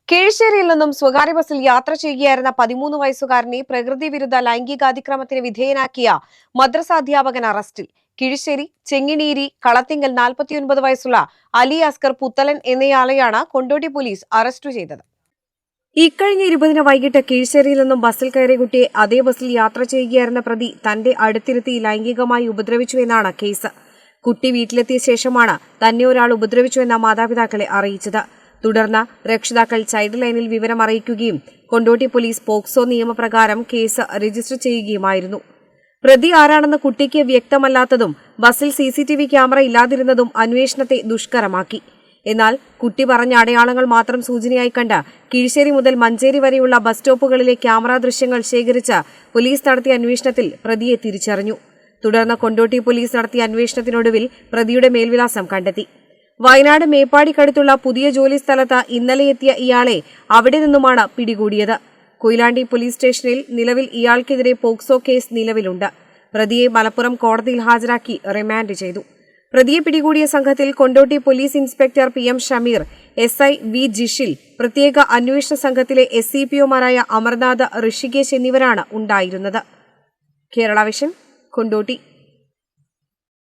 കീഴ്ശ്ശേരിയിൽ നിന്നും സ്വകാര്യ ബസ്സിൽ യാത്ര ചെയ്യുകയായിരുന്ന 13 വയസ്സുകാരനെ പ്രകൃതി വിരുദ്ധ ലൈംഗികാതിക്രമത്തിന് വിധേയനാക്കിയ മദ്രസാധ്യാപകൻ അറസ്റ്റിൽ. കീഴ്ശ്ശേരി ചെങ്ങിണീരി കളത്തിങ്കൽ 49 വയസ്സുള്ള അലി അസ്കർ പുത്തലൻ എന്നയാളെയാണ് കൊണ്ടോട്ടി പോലീസ് അറസ്റ്റ് ചെയ്തത്. ഇക്കഴിഞ്ഞ 20-ന് വൈകിട്ട് കീഴ്ശ്ശേരിയിൽ നിന്നും ബസ്സിൽ കയറിയ കുട്ടിയെ അതേ ബസ്സിൽ യാത്ര ചെയ്യുകയായിരുന്ന പ്രതി തന്റെ അടുത്തിരുത്തി ലൈംഗികമായി ഉപദ്രവിച്ചുവെന്നാണ് കേസ്. കുട്ടി വീട്ടിലെത്തിയ ശേഷമാണ് തന്നെ ഒരാൾ ഉപദ്രവിച്ചുവെന്ന മാതാപിതാക്കളെ അറിയിച്ചത്. തുടർന്ന് രക്ഷിതാക്കൾ ചൈൽഡ് ലൈനിൽ വിവരം അറിയിക്കുകയും കൊണ്ടോട്ടി പോലീസ് പോക്സോ നിയമപ്രകാരം കേസ് രജിസ്റ്റർ ചെയ്യുകയുമായിരുന്നു. പ്രതി ആരാണെന്ന് കുട്ടിക്ക് വ്യക്തമല്ലാത്തതും ബസ്സിൽ CCTV ക്യാമറ ഇല്ലാതിരുന്നതും അന്വേഷണത്തെ ദുഷ്കരമാക്കി. എന്നാൽ കുട്ടി പറഞ്ഞ അടയാളങ്ങൾ മാത്രം സൂചനയായി കണ്ട് കീഴ്ശ്ശേരി മുതൽ മഞ്ചേരി വരെയുള്ള ബസ് സ്റ്റോപ്പുകളിലെ ക്യാമറ ദൃശ്യങ്ങൾ ശേഖരിച്ച് പോലീസ് നടത്തിയ അന്വേഷണത്തിൽ പ്രതിയെ തിരിച്ചറിഞ്ഞു. തുടർന്ന് കൊണ്ടോട്ടി പോലീസ് നടത്തിയ അന്വേഷണത്തിനൊടുവിൽ പ്രതിയുടെ മേൽവിലാസം കണ്ടെത്തി. വയനാട് മേപ്പാടിക്കടുത്തുള്ള പുതിയ ജോലി സ്ഥലത്ത് ഇന്നലെ എത്തിയ ഇയാളെ അവിടെ നിന്നുമാണ് പിടികൂടിയത്. കൊയിലാണ്ടി പോലീസ് സ്റ്റേഷനിൽ നിലവിൽ ഇയാൾക്കെതിരെ പോക്സോ കേസ് നിലവിലുണ്ട്. പ്രതിയെ മലപ്പുറം കോടതിയിൽ ഹാജരാക്കി റിമാൻഡ് ചെയ്തു. പ്രതിയെ പിടികൂടിയ സംഘത്തിൽ Kondotty police inspector PM Shameer, SI V Jishil, പ്രത്യേക അന്വേഷണ സംഘത്തിലെ SCPOമാരായ അമർനാഥ്, ഋഷികേശ് എന്നിവരാണ് ഉണ്ടായിരുന്നത്. കേരള വിഷൻ, കൊണ്ടോട്ടി.